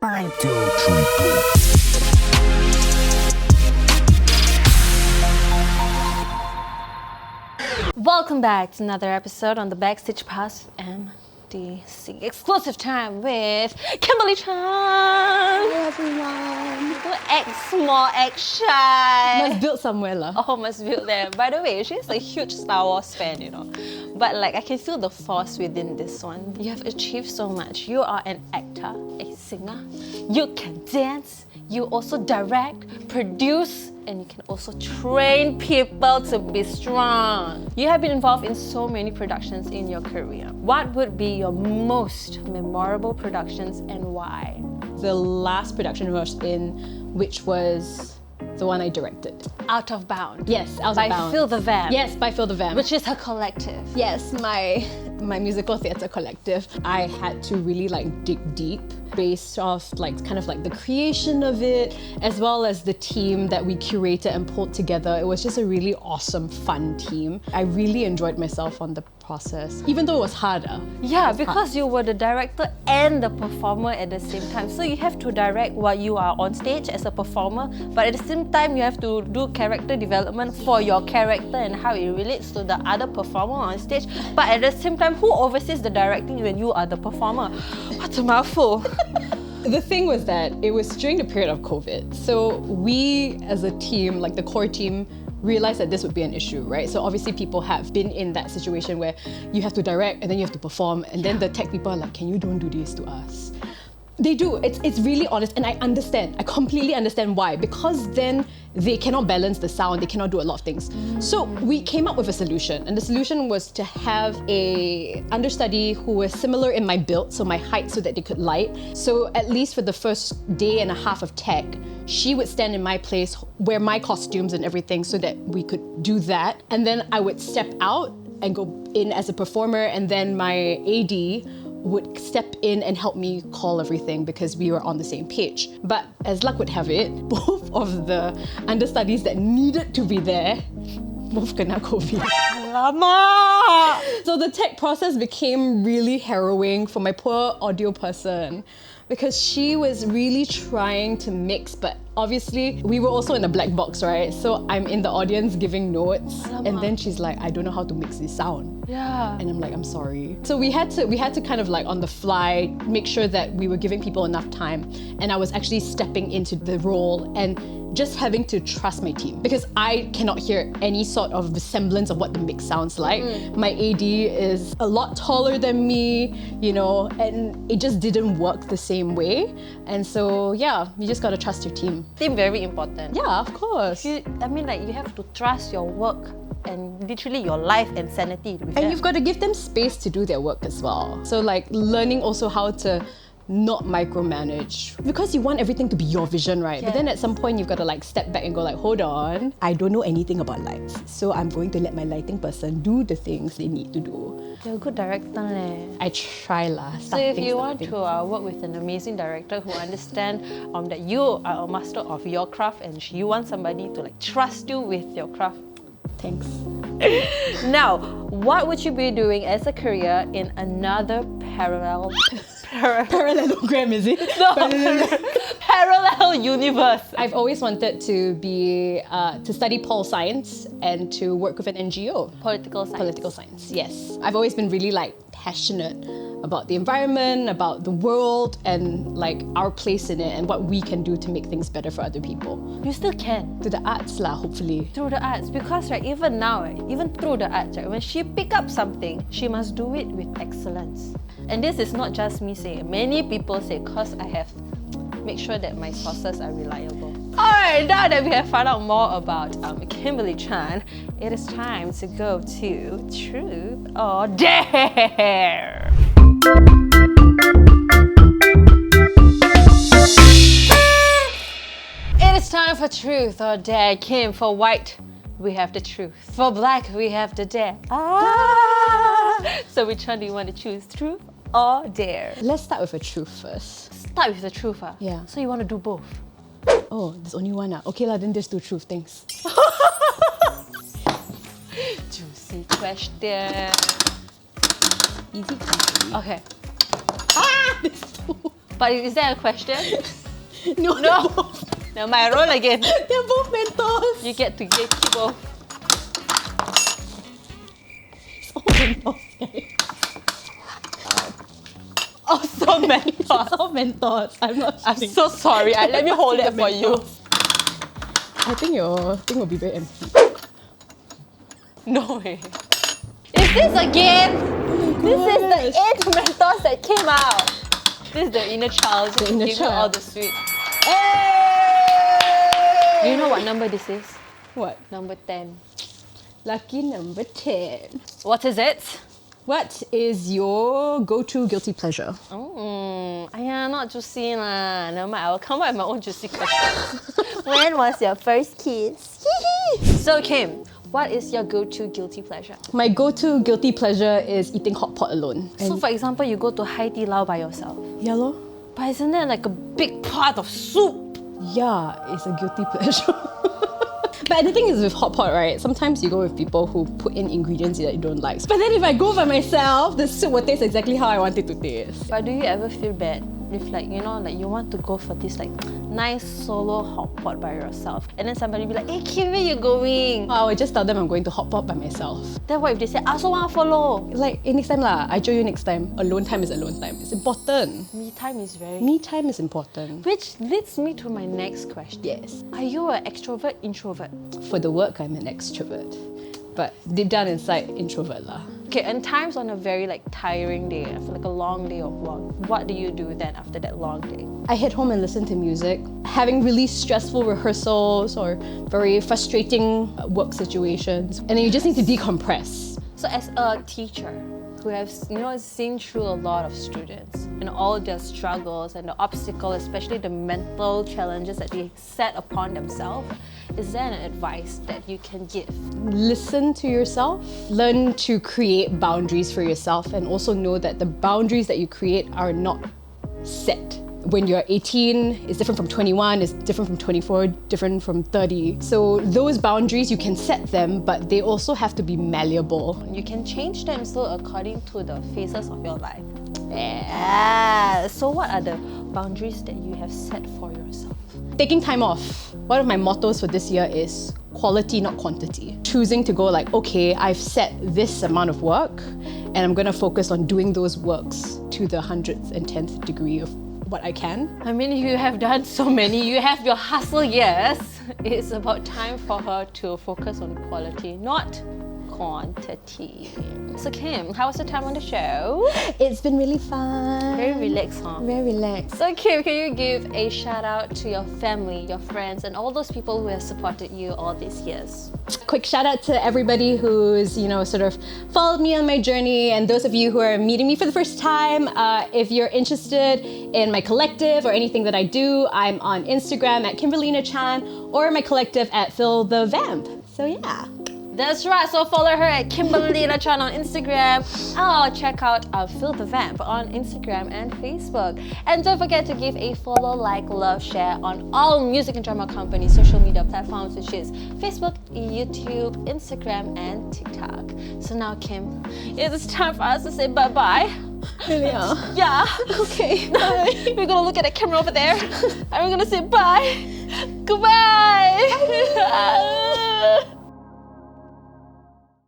1, 2, 3, go. Welcome back to another episode on the Backstage Pass MDC. Exclusive time with Kimberly Chan. Hi everyone. Don't act small, act shy. Must build somewhere lah. Oh, must build there. By the way, she's a huge Star Wars fan, you know. But like, I can feel the force within this one. You have achieved so much. You are an actor, a singer. You can dance. You also direct, produce, and you can also train people to be strong. You have been involved in so many productions in your career. What would be your most memorable productions and why? The last production I was in, which was the one I directed. Out of Bound. Yes, Out of By Bound. Phil the Vamp. Yes, by Phil the Vamp. Which is her collective. Yes, my musical theatre collective. I had to really like dig deep based off like kind of like the creation of it, as well as the team that we curated and pulled together. It was just a really awesome, fun team. I really enjoyed myself on the process, even though it was harder. Yeah, because you were the director and the performer at the same time. So you have to direct while you are on stage as a performer, but at the same time you have to do character development for your character and how it relates to the other performer on stage. But at the same time, who oversees the directing when you are the performer? What a mouthful. The thing was that it was during the period of COVID. So we as a team, like the core team, realized that this would be an issue, right? So obviously people have been in that situation where you have to direct and then you have to perform, and then the tech people are like, can you don't do this to us? They do. It's really honest, and I understand. I completely understand why. Because then they cannot balance the sound, they cannot do a lot of things. So we came up with a solution, and the solution was to have a understudy who was similar in my build, so my height, so that they could light. So at least for the first day and a half of tech, she would stand in my place, wear my costumes and everything so that we could do that. And then I would step out and go in as a performer, and then my AD would step in and help me call everything because we were on the same page. But as luck would have it, both of the understudies that needed to be there both kena COVID. Alamak! So the tech process became really harrowing for my poor audio person because she was really trying to mix, but obviously we were also in a black box, right? So I'm in the audience giving notes, and then she's like, I don't know how to mix this sound. Yeah. And I'm like, I'm sorry. So we had to kind of like on the fly make sure that we were giving people enough time, and I was actually stepping into the role and just having to trust my team because I cannot hear any sort of semblance of what the mix sounds like. My AD is a lot taller than me, you know, and it just didn't work the same way. And so yeah, you just gotta trust your team. Team very important. Yeah, of course. You have to trust your work and literally your life and sanity with And them. you've got to give them space to do their work as well. So like learning also how to not micromanage because you want everything to be your vision, right? Yeah. But then at some point you've got to like step back and go like, hold on, I don't know anything about lights, so I'm going to let my lighting person do the things they need to do. You're a good director leh. I try lah. So if you want to work with an amazing director who understands that you are a master of your craft and you want somebody to like trust you with your craft. Thanks. Now, what would you be doing as a career in another Parallelogram, is it? parallel universe? I've always wanted to be to study pol science and to work with an NGO. Political science. Political science, yes. I've always been really like passionate about the environment, about the world, and like our place in it and what we can do to make things better for other people. You still can. To the arts lah, hopefully. Through the arts, because right, even now, right, even through the arts, right, when she pick up something, she must do it with excellence. And this is not just me saying, many people say, because I have make sure that my sources are reliable. Alright, now that we have found out more about Kimberly Chan, it is time to go to Truth or Dare! It is time for Truth or Dare. Kim, for white, we have the truth. For black, we have the dare. So which one do you want to choose? Truth or dare? Let's start with a truth first. Start with the truth. Yeah. So you want to do both? Oh, there's only one. Okay lah, then just do truth, thanks. Juicy question. Easy question. Okay. This two. But is that a question? No. No. Now my roll again. They're both mentors. You get to keep both. It's all mentors, guys. Oh, so mentors. It's all mentors. I'm so sorry. Let me hold it for you. I think your thing will be very empty. No way. Is this again? This is the 8 mentors that came out. This is the inner child. Just inner give you all child. the sweet. Hey! You know what number this is? What? Number 10. Lucky number 10. What is it? What is your go-to guilty pleasure? Not juicy lah. Never mind, I will come up with my own juicy question. When was your first kiss? So Kim, what is your go-to guilty pleasure? My go-to guilty pleasure is eating hot pot alone. So for example, you go to Hai Di Lao by yourself. Yeah, lor. But isn't that like a big pot of soup? Yeah, it's a guilty pleasure. But the thing is with hot pot, right? Sometimes you go with people who put in ingredients that you don't like. But then if I go by myself, the soup will taste exactly how I want it to taste. But do you ever feel bad if you want to go for this nice solo hot pot by yourself and then somebody be like, hey Kim, where you going? I would just tell them I'm going to hot pot by myself. Then what if they say, I also want to follow? Next time lah, I show you next time. Alone time is alone time. It's important. Me time is very... Me time is important. Which leads me to my next question. Yes. Are you an extrovert, introvert? For the work, I'm an extrovert. But deep down inside, introvert lah. Okay, and times on a very tiring day, after a long day of work, what do you do then after that long day? I head home and listen to music. Having really stressful rehearsals or very frustrating work situations. And then you just need to decompress. So as a teacher who has seen through a lot of students and all their struggles and the obstacles, especially the mental challenges that they set upon themselves, is there an advice that you can give? Listen to yourself. Learn to create boundaries for yourself and also know that the boundaries that you create are not set. When you're 18, it's different from 21, it's different from 24, different from 30. So those boundaries, you can set them, but they also have to be malleable. You can change them still according to the phases of your life. Yeah. So what are the boundaries that you have set for yourself? Taking time off. One of my mottos for this year is quality, not quantity. Choosing to go okay, I've set this amount of work and I'm gonna focus on doing those works to the 110th degree of what I can. I mean, you have done so many. You have your hustle, yes. It's about time for her to focus on quality, not quantity. So Kim, how was the time on the show? It's been really fun. Very relaxed, huh? Very relaxed. So Kim, can you give a shout out to your family, your friends, and all those people who have supported you all these years? Quick shout out to everybody who's, sort of followed me on my journey, and those of you who are meeting me for the first time. If you're interested in my collective or anything that I do, I'm on Instagram at Kimberly Chan or my collective at Phil the Vamp. So yeah. That's right, so follow her at Kimberly Chan on Instagram. Check out Phil the Vamp on Instagram and Facebook. And don't forget to give a follow, like, love, share on all Music and Drama Company social media platforms, which is Facebook, YouTube, Instagram, and TikTok. So now, Kim, it's time for us to say bye-bye. Really? Yeah. Okay, bye. We're gonna look at the camera over there and we're gonna say bye. Goodbye.